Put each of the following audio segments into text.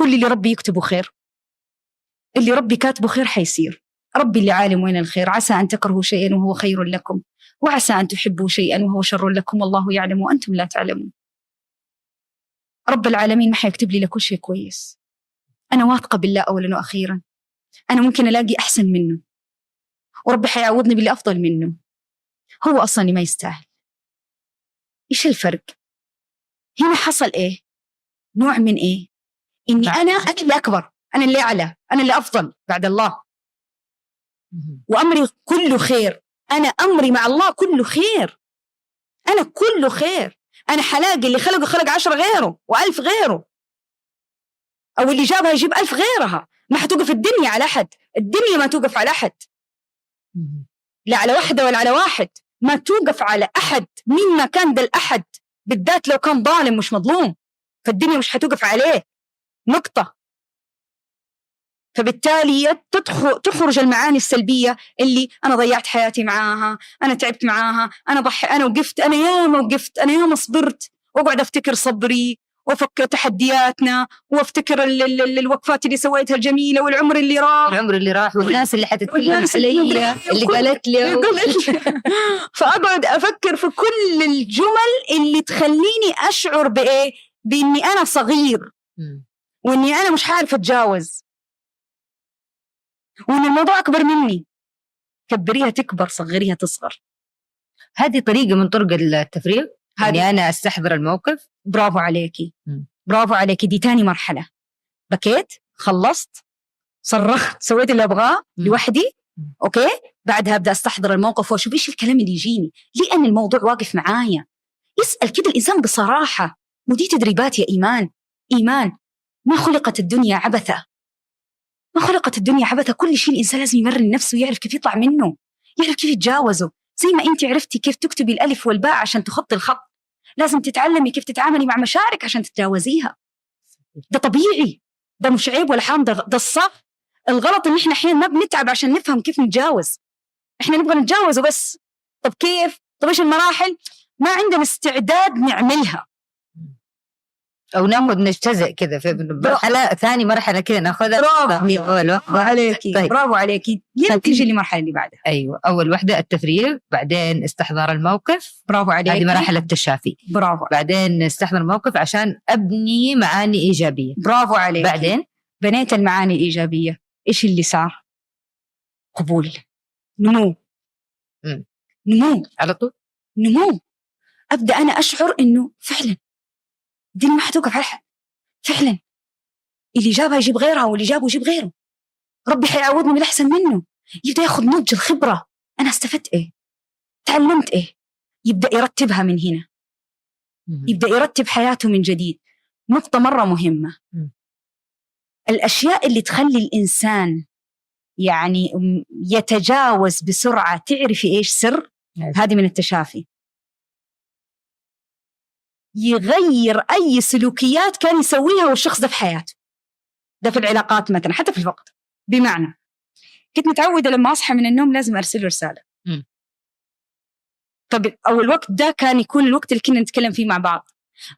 كل اللي ربي يكتبه خير، اللي ربي كاتبه خير حيصير. ربي اللي عالم وين الخير. عسى أن تكرهوا شيئا وهو خير لكم، وعسى أن تحبوا شيئا وهو شر لكم، والله يعلم وأنتم لا تعلمون. رب العالمين ما حيكتب لي لكل شيء كويس. أنا واثقة بالله أولا وأخيرا، أنا ممكن ألاقي أحسن منه، وربي حيعوضني باللي أفضل منه. هو أصلا ما يستاهل. إيش الفرق؟ هنا حصل إيه؟ نوع من إيه؟ إني أنا اللي أكبر، أنا اللي أعلى، أنا اللي أفضل بعد الله، وأمري كله خير. أنا أمري مع الله كله خير، أنا كله خير. أنا حلاقي اللي خلق 10 غيره و1000 غيره، أو اللي جابها يجيب 1000 غيرها. ما حتوقف الدنيا على أحد، الدنيا ما توقف على أحد، لا على واحدة ولا على واحد، ما توقف على أحد مما كان ذا الأحد، بالذات لو كان ظالم مش مظلوم، فالدنيا مش حتوقف عليه نقطة. فبالتالي تخرج المعاني السلبية اللي أنا ضيعت حياتي معاها، أنا تعبت معاها، أنا وقفت، أنا ياما وقفت، أنا ياما صبرت، وأقعد أفتكر صبري وأفكر تحدياتنا، وأفتكر الوقفات اللي سويتها الجميلة، والعمر اللي راح والناس اللي حتتكلم علي اللي قالت لي فأقعد أفكر في كل الجمل اللي تخليني أشعر بإيه؟ بإني أنا صغير، وإني أنا مش عارف أتجاوز، وإن الموضوع أكبر مني. كبريها تكبر، صغريها تصغر. هذه طريقة من طرق التفريغ، إني أنا أستحضر الموقف. برافو عليكي، برافو عليكي. دي تاني مرحلة. بكيت، خلصت، صرخت، سويت اللي أبغاه لوحدي، أوكي. بعدها أبدأ أستحضر الموقف وأشوف إيش الكلام اللي يجيني، لأن الموضوع واقف معايا. يسأل كده الإنسان بصراحة. ودي تدريبات يا إيمان. ما خلقت الدنيا عبثة، ما خلقت الدنيا عبثة. كل شيء الإنسان لازم يمرن نفسه ويعرف كيف يطلع منه، يعرف كيف يتجاوزه. زي ما أنت عرفتي كيف تكتبي الألف والباء عشان تخطي الخط، لازم تتعلمي كيف تتعاملي مع مشاعرك عشان تتجاوزيها. ده طبيعي، ده مش عيب ولا حرام، ده الصح. الغلط إن إحنا أحيانا ما بنتعب عشان نفهم كيف نتجاوز. إحنا نبغى نتجاوز وبس. طب كيف؟ طب إيش المراحل؟ ما عندنا استعداد نعملها، أو ناخذ نجتزئ كذا في مرحلة ثاني مرحلة كذا ناخذها. برافو عليكي. طيب. برافو عليكي. تيجي المرحلة اللي بعدها. أيوة، أول واحدة التفريغ، بعدين استحضار الموقف. برافو عليكي. هذه مراحل التشافي. برافو. بعدين استحضر الموقف عشان أبني معاني إيجابية. برافو عليكي. بعدين بنيت المعاني الإيجابية، إيش اللي صار؟ قبول، نمو. نمو على طول، نمو. أبدأ أنا أشعر إنه فعلا الدنيا ما حتوقف على حد، فعلا اللي جابها يجيب غيرها، واللي جابه يجيب غيره. ربي حيعوضني بالأحسن منه. يبدأ ياخذ نضج الخبرة، أنا استفدت إيه، تعلمت إيه، يبدأ يرتبها من هنا، يبدأ يرتب حياته من جديد. نقطة مرة مهمة، الأشياء اللي تخلي الإنسان يعني يتجاوز بسرعة، تعرفي إيش سر؟ هذه من التشافي. يغير أي سلوكيات كان يسويها والشخص ده في حياته، ده في العلاقات مثلا، حتى في الوقت. بمعنى كنت متعودة لما أصحى من النوم لازم أرسل رسالة. طب أو الوقت ده كان يكون الوقت اللي كنا نتكلم فيه مع بعض،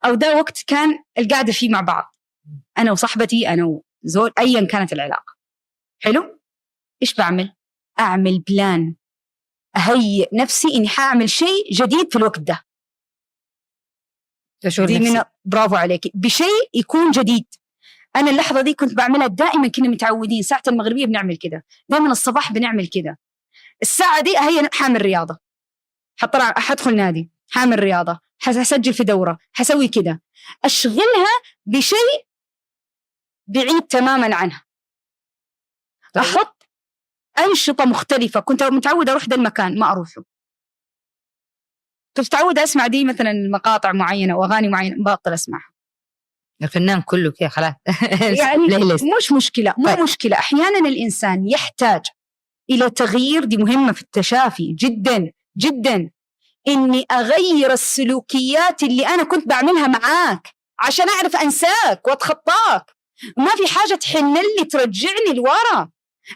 أو ده وقت كان القعدة فيه مع بعض أنا وصاحبتي، أنا وزول، أيا كانت العلاقة. حلو؟ إيش بعمل؟ أعمل بلان، أهيئ نفسي إني حاعمل شيء جديد في الوقت ده. دي من برافو عليكي، بشيء يكون جديد. أنا اللحظة دي كنت بعملها دائما، كنا متعودين ساعة المغربية بنعمل كده، دائما الصباح بنعمل كده. الساعة دي هي حامل رياضة، حدخل نادي، حامل رياضة، حسجل في دورة، حسوي كده، أشغلها بشيء بعيد تماما عنها. أحط أنشطة مختلفة. كنت متعودة أروح ده المكان ما أروحه، كنت متعودة أسمع دي مثلا مقاطع معينة وأغاني معينة بطل أسمعها. الفنان كله كده خلاص يعني مش مشكلة، مو مشكلة. أحيانا الإنسان يحتاج إلى تغيير، دي مهمة في التشافي جدا جدا، إني أغير السلوكيات اللي أنا كنت بعملها معاك عشان أعرف أنساك وأتخطاك. ما في حاجة تحن لي ترجعني لورا،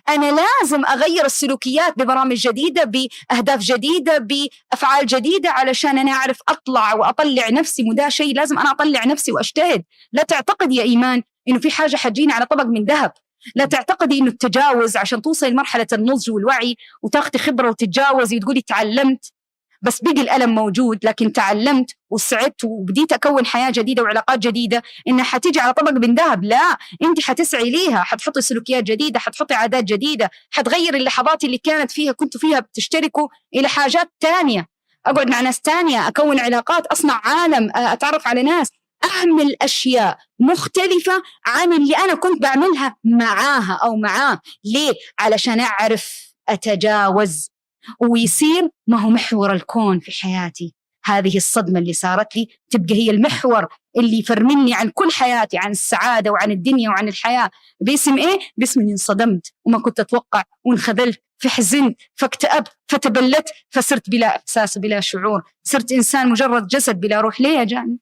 أنا لازم أغير السلوكيات ببرامج جديدة، بأهداف جديدة، بأفعال جديدة، علشان أنا أعرف أطلع وأطلع نفسي. وده شيء لازم أنا أطلع نفسي وأجتهد. لا تعتقد يا إيمان إنه في حاجة حتجيني على طبق من ذهب. لا تعتقدي إنه التجاوز عشان توصل لمرحلة النضج والوعي وتاخدي خبرة وتتجاوزي وتقولي تعلمت بس بقي الألم موجود، لكن تعلمت وسعدت وبديت أكون حياة جديدة وعلاقات جديدة إنها حتيجي على طبق من ذهب. لا، أنت حتسعي ليها، حتحطي سلوكيات جديدة، حتحطي عادات جديدة، حتغير اللحظات اللي كانت فيها كنتوا فيها بتشتركوا إلى حاجات تانية، أقعد مع ناس تانية، أكون علاقات، أصنع عالم، أتعرف على ناس، أعمل أشياء مختلفة عن اللي أنا كنت بعملها معاها أو معاه. ليه؟ علشان أعرف أتجاوز ويصير ما هو محور الكون في حياتي. هذه الصدمة اللي صارت لي تبقى هي المحور اللي يفرمني عن كل حياتي، عن السعادة وعن الدنيا وعن الحياة. باسم إيه؟ باسم إني انصدمت وما كنت أتوقع، وانخذلت، فحزنت، فاكتئبت، فتبلت، فصرت بلا إحساس وبلا شعور، صرت إنسان مجرد جسد بلا روح. ليه يا جان؟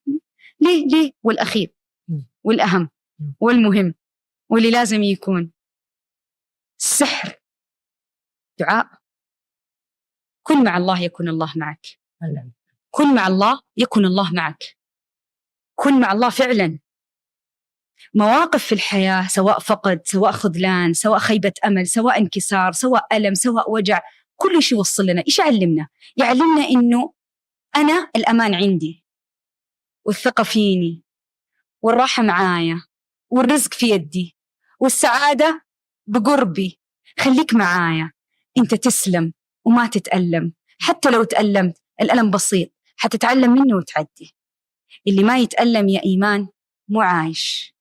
ليه؟ والأخير والأهم والمهم واللي لازم يكون السحر دعاء. كن مع الله يكون الله معك، كن مع الله يكون الله معك، كن مع الله فعلا. مواقف في الحياة سواء فقد، سواء خذلان، سواء خيبة أمل، سواء انكسار، سواء ألم، سواء وجع، كل شيء وصل لنا. إيش يعلمنا؟ يعلمنا إنه أنا الأمان عندي، والثقة فيني، والراحة معايا، والرزق في يدي، والسعادة بقربي. خليك معايا، أنت تسلم وما تتألم. حتى لو تألمت الألم بسيط، حتتعلم منه وتعدي. اللي ما يتألم يا إيمان مو عايش،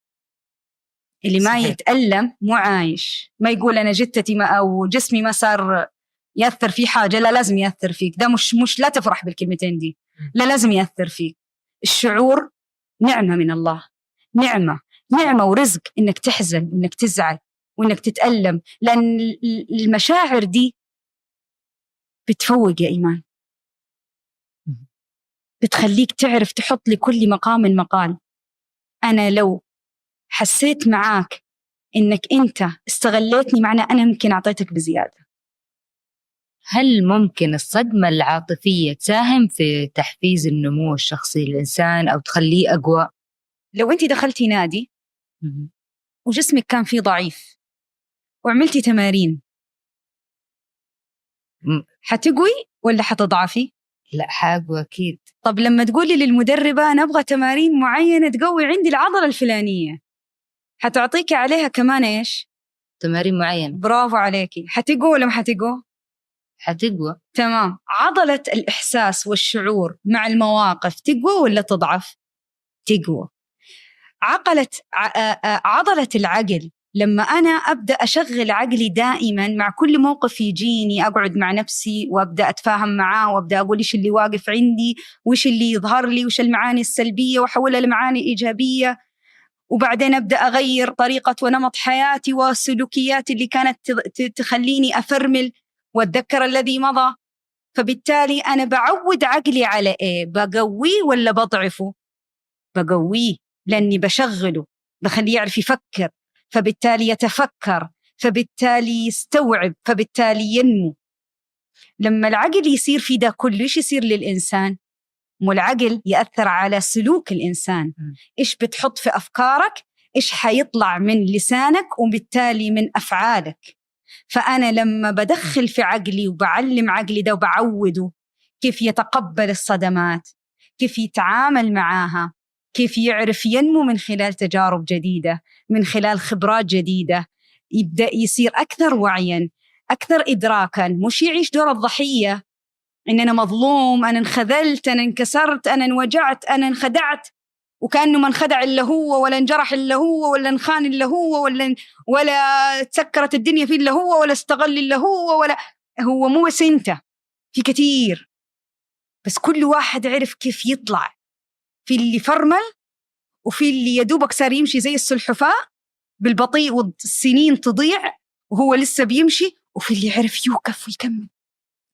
اللي ما يتألم مو عايش. ما يقول أنا جتتي ما أو جسمي ما صار يأثر في حاجة، لا لازم يأثر فيك. ده مش لا تفرح بالكلمتين دي، لا لازم يأثر فيك. الشعور نعمة من الله، نعمة ورزق إنك تحزن وإنك تزعل وإنك تتألم، لأن المشاعر دي بتفوق يا إيمان، بتخليك تعرف تحط لكل مقام مقال. أنا لو حسيت معاك إنك أنت استغليتني، معنى أنا ممكن أعطيتك بزيادة. هل ممكن الصدمة العاطفية تساهم في تحفيز النمو الشخصي للإنسان أو تخليه أقوى؟ لو أنت دخلتي نادي وجسمك كان فيه ضعيف وعملتي تمارين، حتقوي ولا حتضعفي؟ لا، حاقوى أكيد. طب لما تقولي للمدربة أنا أبغى تمارين معينة تقوي عندي العضلة الفلانية، حتعطيك عليها كمان إيش؟ تمارين معينة. برافو عليكي. حتقوى ولا ما حتقوى؟ حتقوى. تمام. عضلة الإحساس والشعور مع المواقف تقوى ولا تضعف؟ تقوى. عضلة العقل لما أنا أبدأ أشغل عقلي دائما مع كل موقف يجيني، أقعد مع نفسي وأبدأ أتفاهم معاه وأبدأ أقول إيش اللي واقف عندي وإيش اللي يظهر لي وإيش المعاني السلبية وأحولها لمعاني إيجابية، وبعدين أبدأ أغير طريقة ونمط حياتي والسلوكيات اللي كانت تخليني أفرمل وأتذكر الذي مضى. فبالتالي أنا بعود عقلي على إيه؟ بقويه ولا بضعفه؟ بقويه، لأني بشغله، بخليه يعرف يفكر، فبالتالي يتفكر، فبالتالي يستوعب، فبالتالي ينمو. لما العقل يصير في ده كله، إيش يصير للإنسان؟ والعقل يأثر على سلوك الإنسان. إيش بتحط في أفكارك، إيش حيطلع من لسانك، وبالتالي من أفعالك. فأنا لما بدخل في عقلي وبعلم عقلي ده وبعوده كيف يتقبل الصدمات، كيف يتعامل معاها، كيف يعرف ينمو من خلال تجارب جديدة، من خلال خبرات جديدة، يبدأ يصير أكثر وعياً، أكثر إدراكاً. مش يعيش دور الضحية، إن أنا مظلوم، أنا انخذلت، أنا انكسرت، أنا انوجعت، أنا انخدعت، وكأنه ما انخدع إلا هو، ولا انجرح إلا هو، ولا انخان إلا هو، ولا تسكرت الدنيا فيه إلا هو، ولا استغل إلا هو، ولا هو. مو بس أنت، في كتير، بس كل واحد عرف كيف يطلع. في اللي فرمل، وفي اللي يدوبك صار يمشي زي السلحفاة بالبطيء والسنين تضيع وهو لسه بيمشي، وفي اللي عرف يوقف ويكمل،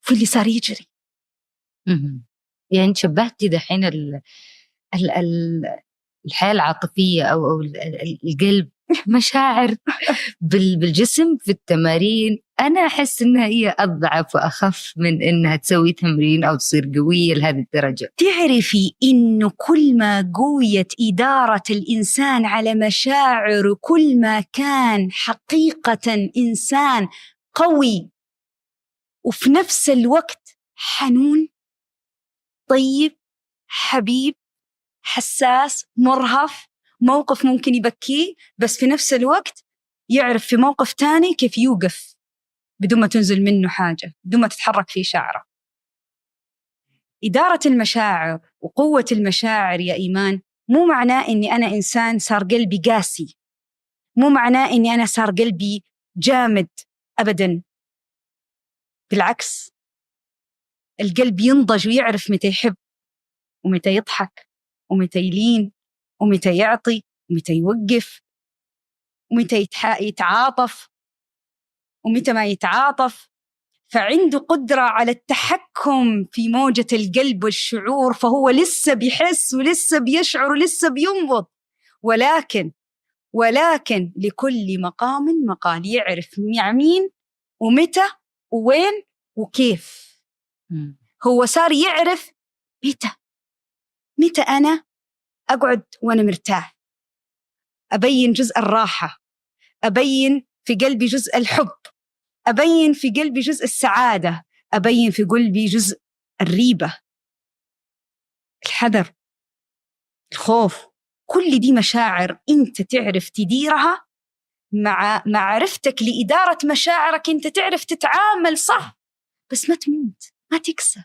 وفي اللي صار يجري. يعني شبهتي دحين الحياة العاطفية أو القلب مشاعر بالجسم في التمارين، أنا أحس إنها هي أضعف وأخف من إنها تسوي تمرين أو تصير قوية لهذه الدرجة. تعرفي إنه كل ما قويت إدارة الإنسان على مشاعره كل ما كان حقيقة إنسان قوي وفي نفس الوقت حنون طيب حبيب حساس مرهف، موقف ممكن يبكيه بس في نفس الوقت يعرف في موقف تاني كيف يوقف بدون ما تنزل منه حاجة، بدون ما تتحرك فيه شعره. إدارة المشاعر وقوة المشاعر يا إيمان مو معناه إني أنا إنسان صار قلبي قاسي، مو معناه إني أنا صار قلبي جامد أبداً. بالعكس، القلب ينضج ويعرف متى يحب ومتى يضحك ومتى يلين ومتى يعطي ومتى يوقف ومتى يتعاطف ومتى ما يتعاطف. فعنده قدرة على التحكم في موجة القلب والشعور، فهو لسه بيحس ولسه بيشعر ولسه بينبض، ولكن لكل مقام مقال، يعرف مع مين ومتى ووين وكيف. هو صار يعرف متى أنا أقعد وأنا مرتاح، أبين جزء الراحة، أبين في قلبي جزء الحب، أبين في قلبي جزء السعادة، أبين في قلبي جزء الريبة، الحذر، الخوف. كل دي مشاعر أنت تعرف تديرها. مع معرفتك لإدارة مشاعرك أنت تعرف تتعامل صح، بس ما تموت، ما تكسى،